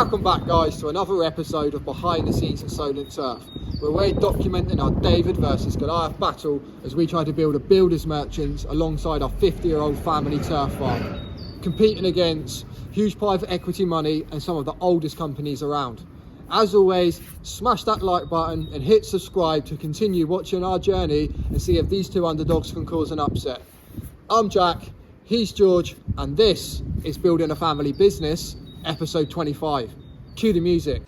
Welcome back, guys, to another episode of Behind the Scenes at Solent Turf, where we're documenting our David versus Goliath battle as we try to build a builder's merchants alongside our 50-year-old family turf farm, competing against huge private equity money and some of the oldest companies around. As always, smash that like button and hit subscribe to continue watching our journey and see if these two underdogs can cause an upset. I'm Jack, he's George, and this is Building a Family Business, episode 25. Cue the music.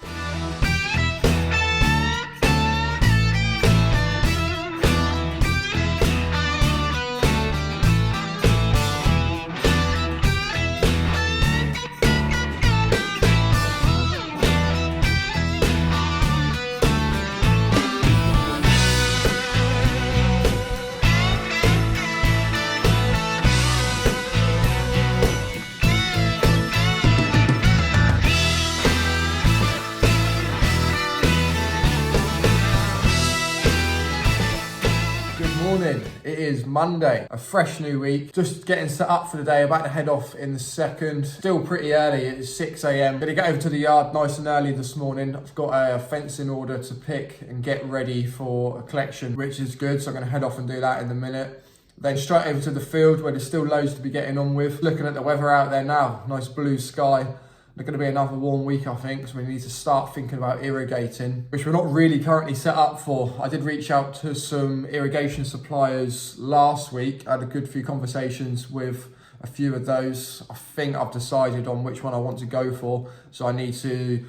It is Monday, a fresh new week, just getting set up for the day, about to head off in the second. Still pretty early, it's 6 a.m. Gonna get over to the yard nice and early this morning. I've got a fencing order to pick and get ready for a collection, which is good, so I'm gonna head off and do that in a minute. Then straight over to the field where there's still loads to be getting on with. Looking at the weather out there now, nice blue sky. It's going to be another warm week, I think, so we need to start thinking about irrigating, which we're not really currently set up for. I did reach out to some irrigation suppliers last week. I had a good few conversations with a few of those. I think I've decided on which one I want to go for, so I need to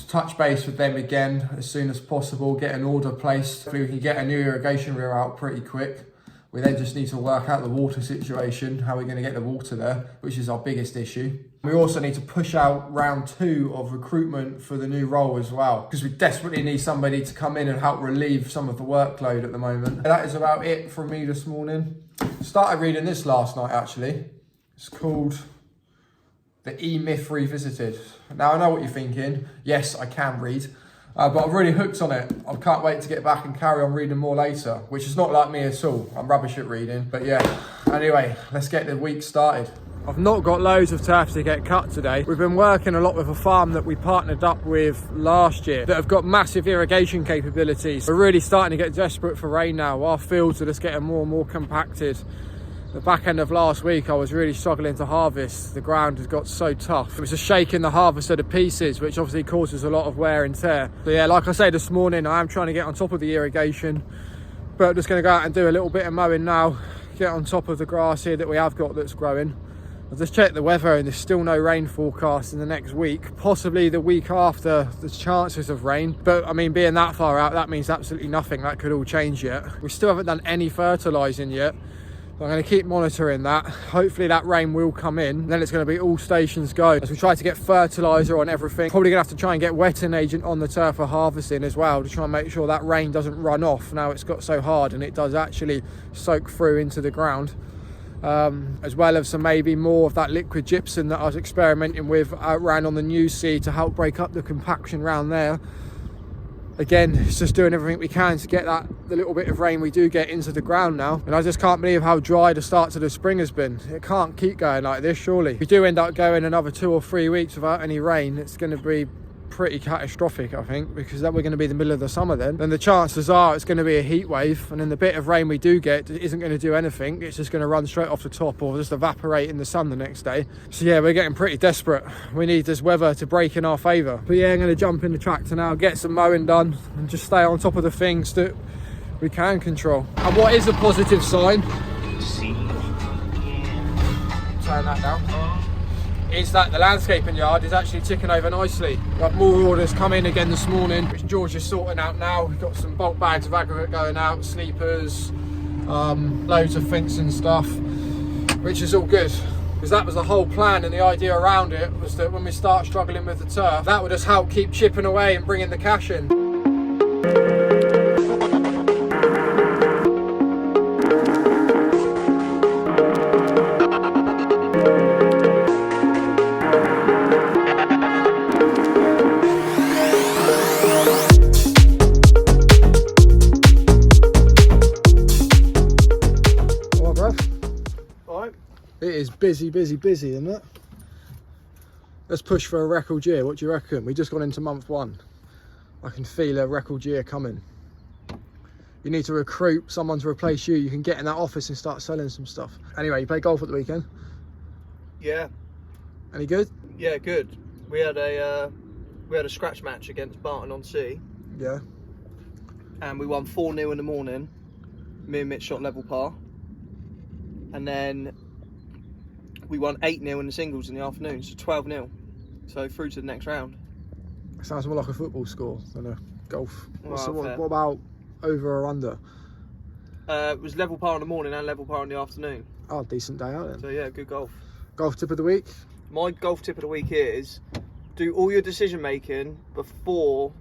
touch base with them again as soon as possible, get an order placed. Hopefully we can get a new irrigation reel out pretty quick. We then just need to work out the water situation, how we're going to get the water there, which is our biggest issue. We also need to push out round 2 of recruitment for the new role as well, because we desperately need somebody to come in and help relieve some of the workload at the moment. And that is about it from me this morning. Started reading this last night, actually. It's called The E-Myth Revisited. Now, I know what you're thinking. Yes, I can read. But I'm really hooked on it. I can't wait to get back and carry on reading more later, which is not like me at all. I'm rubbish at reading. But yeah, anyway, let's get the week started. I've not got loads of turf to get cut today. We've been working a lot with a farm that we partnered up with last year that have got massive irrigation capabilities. We're really starting to get desperate for rain now. Our fields are just getting more and more compacted. The back end of last week, I was really struggling to harvest. The ground has got so tough. It was just shaking the harvester to pieces, which obviously causes a lot of wear and tear. So yeah, like I say this morning, I am trying to get on top of the irrigation, but I'm just going to go out and do a little bit of mowing now, get on top of the grass here that we have got that's growing. I've just checked the weather and there's still no rain forecast in the next week. Possibly the week after, there's chances of rain. But I mean, being that far out, that means absolutely nothing. That could all change yet. We still haven't done any fertilising yet. I'm going to keep monitoring that. Hopefully that rain will come in. Then it's going to be all stations go as we try to get fertiliser on everything. Probably going to have to try and get wetting agent on the turf for harvesting as well to try and make sure that rain doesn't run off. Now it's got so hard and it does actually soak through into the ground. As well as some maybe more of that liquid gypsum that I was experimenting with around on the new seed to help break up the compaction around there. Again, it's just doing everything we can to get the little bit of rain we do get into the ground now. And I just can't believe how dry the start to the spring has been. It can't keep going like this, surely. If we do end up going another 2 or 3 weeks without any rain, it's going to be pretty catastrophic, I think, because then we're going to be in the middle of the summer then. And the chances are it's going to be a heat wave, and then the bit of rain we do get isn't going to do anything. It's just going to run straight off the top or just evaporate in the sun the next day. So yeah, we're getting pretty desperate. We need this weather to break in our favour. But yeah, I'm going to jump in the tractor now, get some mowing done, and just stay on top of the things that we can control. And what is a positive sign? Turn that down. Is that the landscaping yard is actually ticking over nicely. We've got more orders come in again this morning, which George is sorting out now. We've got some bulk bags of aggregate going out, sleepers, loads of fencing stuff, which is all good. Because that was the whole plan, and the idea around it was that when we start struggling with the turf, that would just help keep chipping away and bringing the cash in. It is busy, isn't it? Let's push for a record year. What do you reckon? We just gone into month 1. I can feel a record year coming. You need to recruit someone to replace you. You can get in that office and start selling some stuff. Anyway, you play golf at the weekend? Yeah. Any good? Yeah, good. We had a scratch match against Barton-on-Sea. Yeah. And we won 4-0 in the morning. Me and Mitch shot level par. And then we won 8-0 in the singles in the afternoon, so 12-0. So through to the next round. Sounds more like a football score than a golf. Well, what about over or under? It was level par in the morning and level par in the afternoon. Oh, decent day out then. So yeah, good golf. Golf tip of the week? My golf tip of the week is do all your decision making before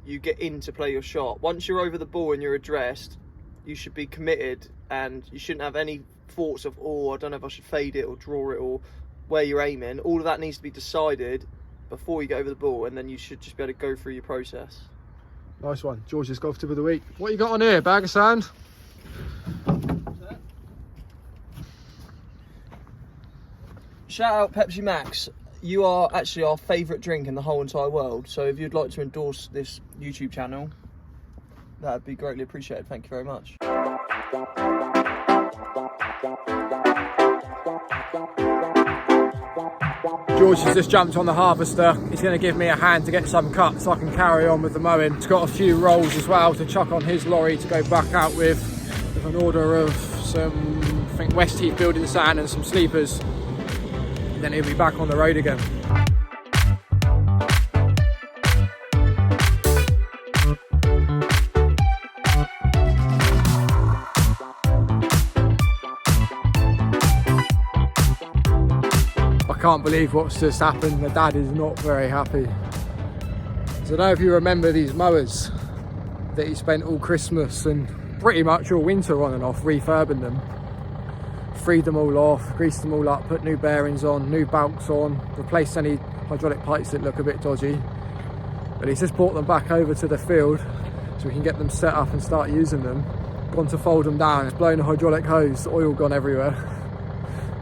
you get in to play your shot. Once you're over the ball and you're addressed, you should be committed and you shouldn't have any thoughts of, oh, I don't know if I should fade it or draw it or where you're aiming. All of that needs to be decided before you get over the ball, and then you should just be able to go through your process. Nice one. George's golf tip of the week. What you got on here? Bag of sand? Shout out Pepsi Max. You are actually our favourite drink in the whole entire world. So if you'd like to endorse this YouTube channel, that would be greatly appreciated. Thank you very much. George has just jumped on the harvester. He's going to give me a hand to get some cut so I can carry on with the mowing. He's got a few rolls as well to chuck on his lorry to go back out with an order of some, I think, West Heath building sand and some sleepers. Then he'll be back on the road again. I can't believe what's just happened. My dad is not very happy. So I don't know if you remember these mowers that he spent all Christmas and pretty much all winter on and off refurbing them. Freed them all off, greased them all up, put new bearings on, new belts on, replaced any hydraulic pipes that look a bit dodgy. But he's just brought them back over to the field so we can get them set up and start using them. Gone to fold them down, it's blown a hydraulic hose, oil gone everywhere.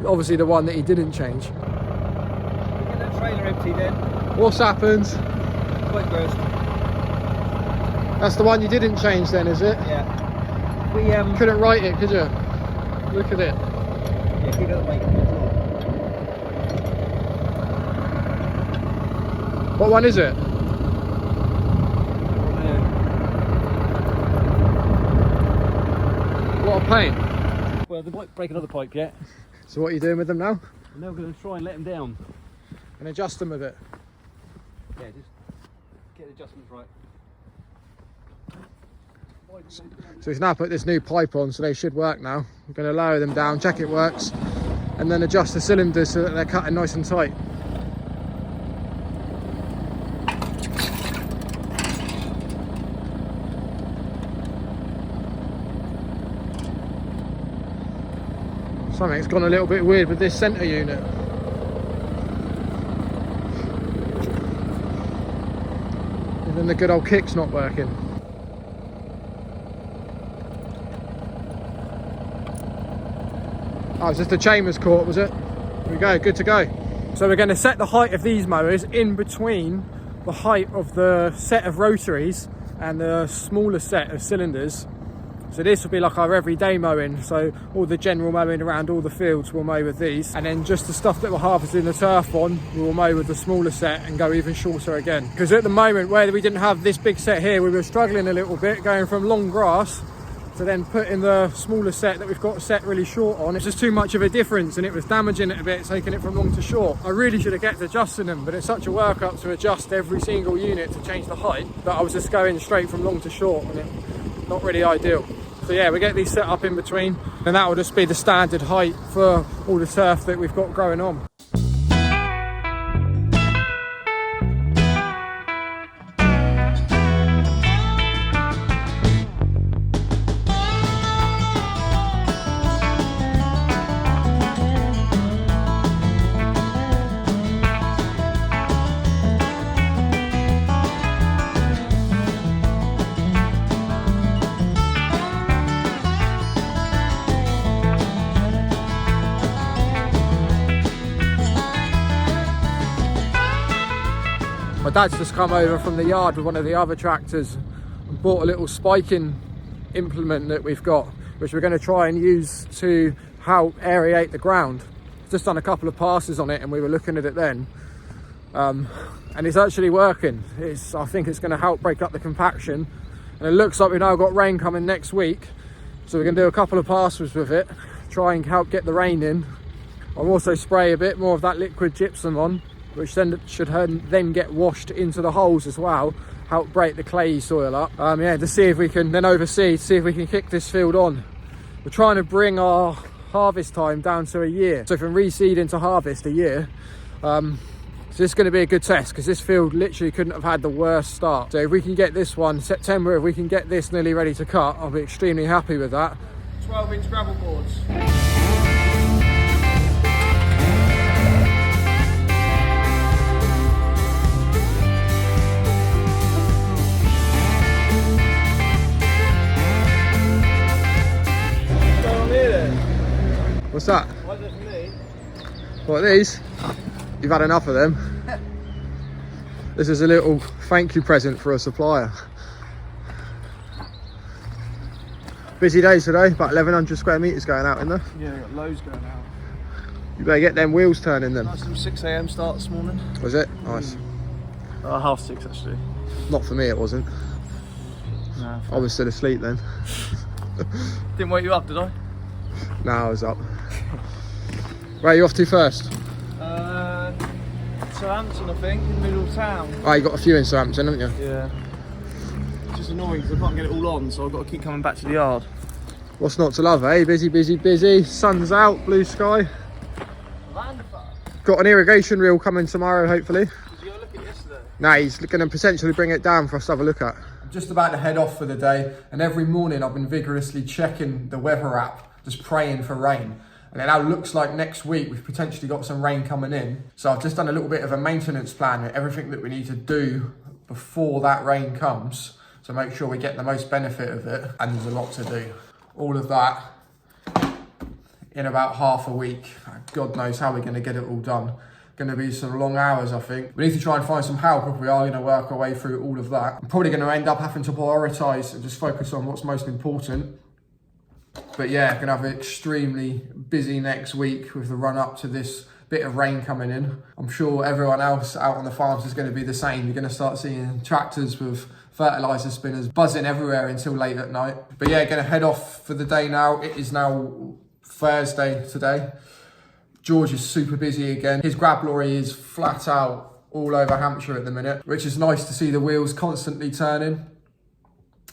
Obviously the one that he didn't change. Get that trailer empty then. What's happened? Quick burst. That's the one you didn't change then, is it? Yeah. We Couldn't write it, could you? Look at it. Yeah, keep it away. What one is it? What a pain. Well, they might break another pipe yet. So what are you doing with them now? And now we're going to try and let them down. And adjust them with it. Yeah, just get the adjustments right. So he's now put this new pipe on, so they should work now. I'm going to lower them down, check it works, and then adjust the cylinders so that they're cutting nice and tight. Something's gone a little bit weird with this centre unit. And then the good old kick's not working. Oh, it's just the chambers caught, was it? There we go, good to go. So we're going to set the height of these mowers in between the height of the set of rotaries and the smaller set of cylinders. So this will be like our everyday mowing, so all the general mowing around all the fields we'll mow with these, and then just the stuff that we're harvesting the turf on we will mow with the smaller set and go even shorter again. Because at the moment, where we didn't have this big set here, we were struggling a little bit going from long grass to then putting the smaller set that we've got set really short on. It's just too much of a difference and it was damaging it a bit, taking it from long to short. I really should have kept adjusting them, but it's such a workup to adjust every single unit to change the height that I was just going straight from long to short, and it's not really ideal. So yeah, we get these set up in between, and that will just be the standard height for all the turf that we've got growing on. Dad's just come over from the yard with one of the other tractors and bought a little spiking implement that we've got, which we're going to try and use to help aerate the ground. Just done a couple of passes on it and we were looking at it then, and it's actually working. I think it's going to help break up the compaction, and it looks like we've now got rain coming next week, so we're going to do a couple of passes with it, try and help get the rain in. I'll also spray a bit more of that liquid gypsum on, which then should then get washed into the holes as well, help break the clay soil up. Yeah, to see if we can then oversee, to see if we can kick this field on. We're trying to bring our harvest time down to a year, so from reseed into harvest a year. So this is going to be a good test, because this field literally couldn't have had the worst start. So if we can get this one September, if we can get this nearly ready to cut, I'll be extremely happy with that. 12-inch gravel boards. What's that? What's it for me? What, these? You've had enough of them. This is a little thank you present for a supplier. Busy day today, about 1100 square metres going out in there. Yeah, got loads going out. You better get them wheels turning then. Nice little 6 AM start this morning. Was it? Nice. 6:30 actually. Not for me, it wasn't. No. I was still asleep then. Didn't wake you up, did I? No, I was up. Where are you off to first? Southampton, I think, in the middle of town. Oh, you got a few in Southampton, haven't you? Yeah. It's just annoying because I can't get it all on, so I've got to keep coming back to the yard. What's not to love, eh? Busy, busy, busy. Sun's out, blue sky. Got an irrigation reel coming tomorrow, hopefully. Did you go look at it yesterday? Nah, he's going to potentially bring it down for us to have a look at. I'm just about to head off for the day, and every morning I've been vigorously checking the weather app, just praying for rain. And it now looks like next week we've potentially got some rain coming in. So I've just done a little bit of a maintenance plan with everything that we need to do before that rain comes, to make sure we get the most benefit of it. And there's a lot to do. All of that in about half a week. God knows how we're going to get it all done. Going to be some long hours, I think. We need to try and find some help if we are going to work our way through all of that. I'm probably going to end up having to prioritise and just focus on what's most important. But yeah, going to have an extremely busy next week with the run up to this bit of rain coming in. I'm sure everyone else out on the farms is going to be the same. You're going to start seeing tractors with fertiliser spinners buzzing everywhere until late at night. But yeah, going to head off for the day now. It is now Thursday today. George is super busy again. His grab lorry is flat out all over Hampshire at the minute, which is nice to see the wheels constantly turning.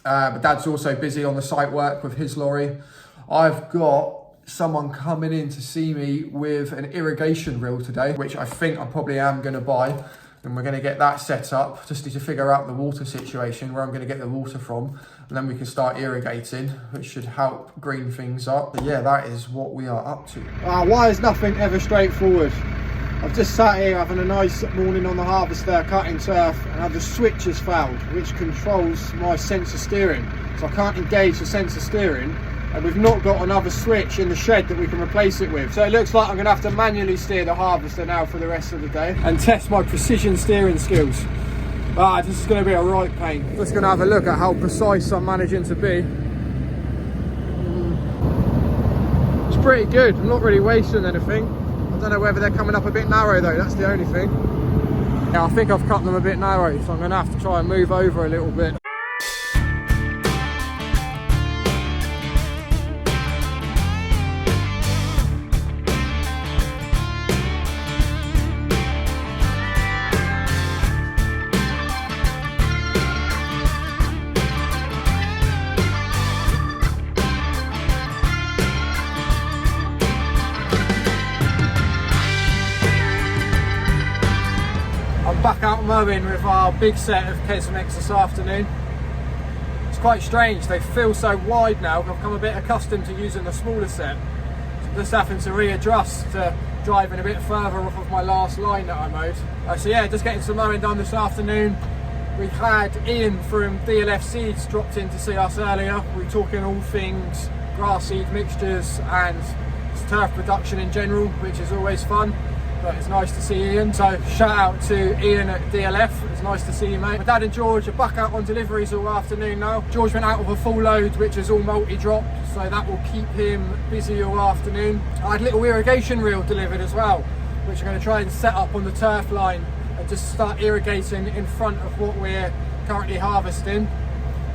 But Dad's also busy on the site work with his lorry. I've got someone coming in to see me with an irrigation reel today, which I think I probably am going to buy. And we're going to get that set up. Just need to figure out the water situation, where I'm going to get the water from. And then we can start irrigating, which should help green things up. But yeah, that is what we are up to. Why is nothing ever straightforward? I've just sat here having a nice morning on the harvester, cutting turf, and the switch has failed, which controls my sensor steering. So I can't engage the sensor steering, and we've not got another switch in the shed that we can replace it with. So it looks like I'm going to have to manually steer the harvester now for the rest of the day and test my precision steering skills. This is going to be a right pain. Just going to have a look at how precise I'm managing to be. It's pretty good. I'm not really wasting anything. I don't know whether they're coming up a bit narrow though, that's the only thing. Yeah, I think I've cut them a bit narrow, so I'm going to have to try and move over a little bit. Back out mowing with our big set of Kesmix this afternoon. It's quite strange, they feel so wide now. I've become a bit accustomed to using the smaller set. So just having to readjust to driving a bit further off of my last line that I mowed. So yeah, just getting some mowing done this afternoon. We had Ian from DLF Seeds dropped in to see us earlier. We were talking all things grass seed mixtures and turf production in general, which is always fun. But it's nice to see Ian. So shout out to Ian at DLF. It's nice to see you, mate. My dad and George are back out on deliveries all afternoon now. George went out with a full load, which is all multi-drop, so that will keep him busy all afternoon. I had a little irrigation reel delivered as well, which I'm going to try and set up on the turf line and just start irrigating in front of what we're currently harvesting.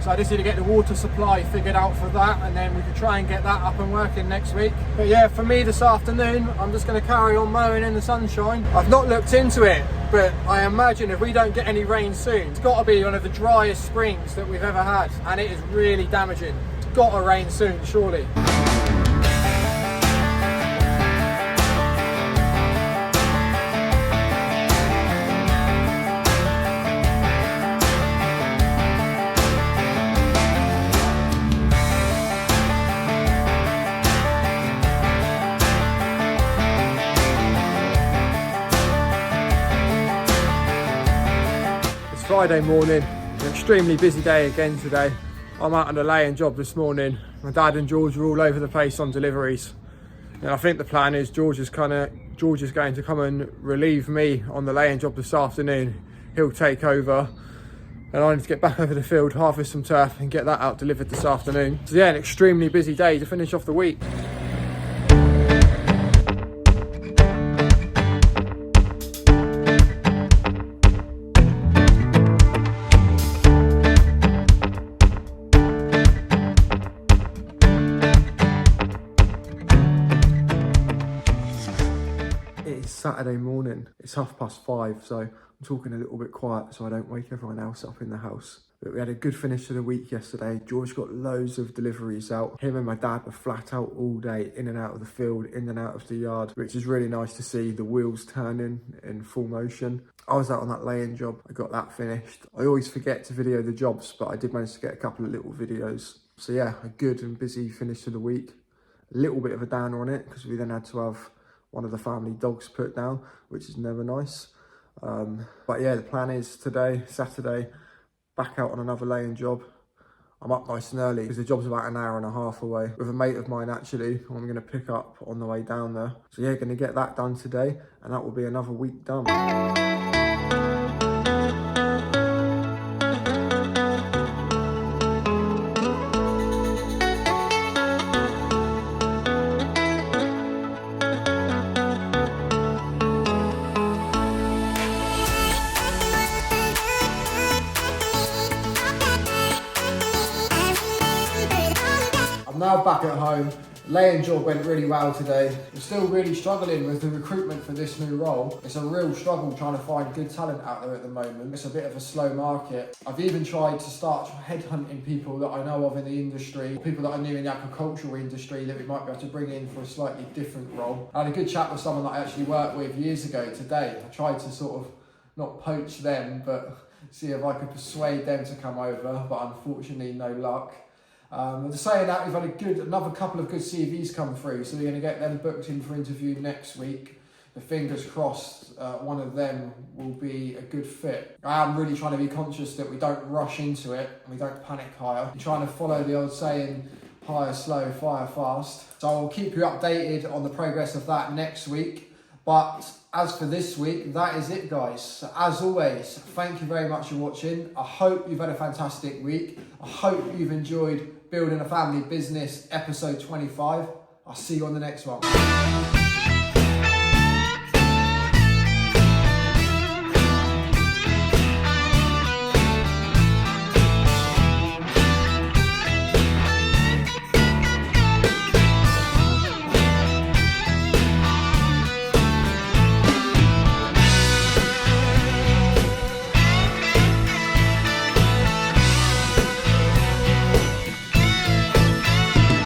So I just need to get the water supply figured out for that, and then we can try and get that up and working next week. But yeah, for me this afternoon, I'm just going to carry on mowing in the sunshine. I've not looked into it, but I imagine if we don't get any rain soon, it's got to be one of the driest springs that we've ever had, and it is really damaging. It's got to rain soon, surely. Friday morning, an extremely busy day again today. I'm out on a laying job this morning. My dad and George are all over the place on deliveries. And I think the plan is George is going to come and relieve me on the laying job this afternoon. He'll take over. And I need to get back over the field, harvest some turf and get that out delivered this afternoon. So yeah, an extremely busy day to finish off the week. Saturday morning, it's 5:30, so I'm talking a little bit quiet so I don't wake everyone else up in the house. But we had a good finish to the week yesterday. George got loads of deliveries out. Him and my dad were flat out all day, in and out of the field, in and out of the yard, which is really nice to see the wheels turning in full motion. I was out on that laying job, I got that finished. I always forget to video the jobs, but I did manage to get a couple of little videos. So yeah, a good and busy finish to the week. A little bit of a downer on it because we then had to have one of the family dogs put down, which is never nice. But yeah, the plan is today, Saturday, back out on another laying job. I'm up nice and early because the job's about an hour and a half away with a mate of mine actually, who I'm going to pick up on the way down there. So yeah, going to get that done today, and that will be another week done. Now back at home, laying job went really well today. We're still really struggling with the recruitment for this new role. It's a real struggle trying to find good talent out there at the moment. It's a bit of a slow market. I've even tried to start headhunting people that I know of in the industry, people that I knew in the agricultural industry that we might be able to bring in for a slightly different role. I had a good chat with someone that I actually worked with years ago today. I tried to sort of not poach them, but see if I could persuade them to come over, but unfortunately no luck. Just saying that, we've had another couple of good CVs come through, so we're going to get them booked in for interview next week. The fingers crossed one of them will be a good fit. I am really trying to be conscious that we don't rush into it and we don't panic hire. I'm trying to follow the old saying, hire slow, fire fast. So I'll keep you updated on the progress of that next week. But as for this week, that is it, guys. So as always, thank you very much for watching. I hope you've had a fantastic week. I hope you've enjoyed Building a Family Business, episode 25. I'll see you on the next one.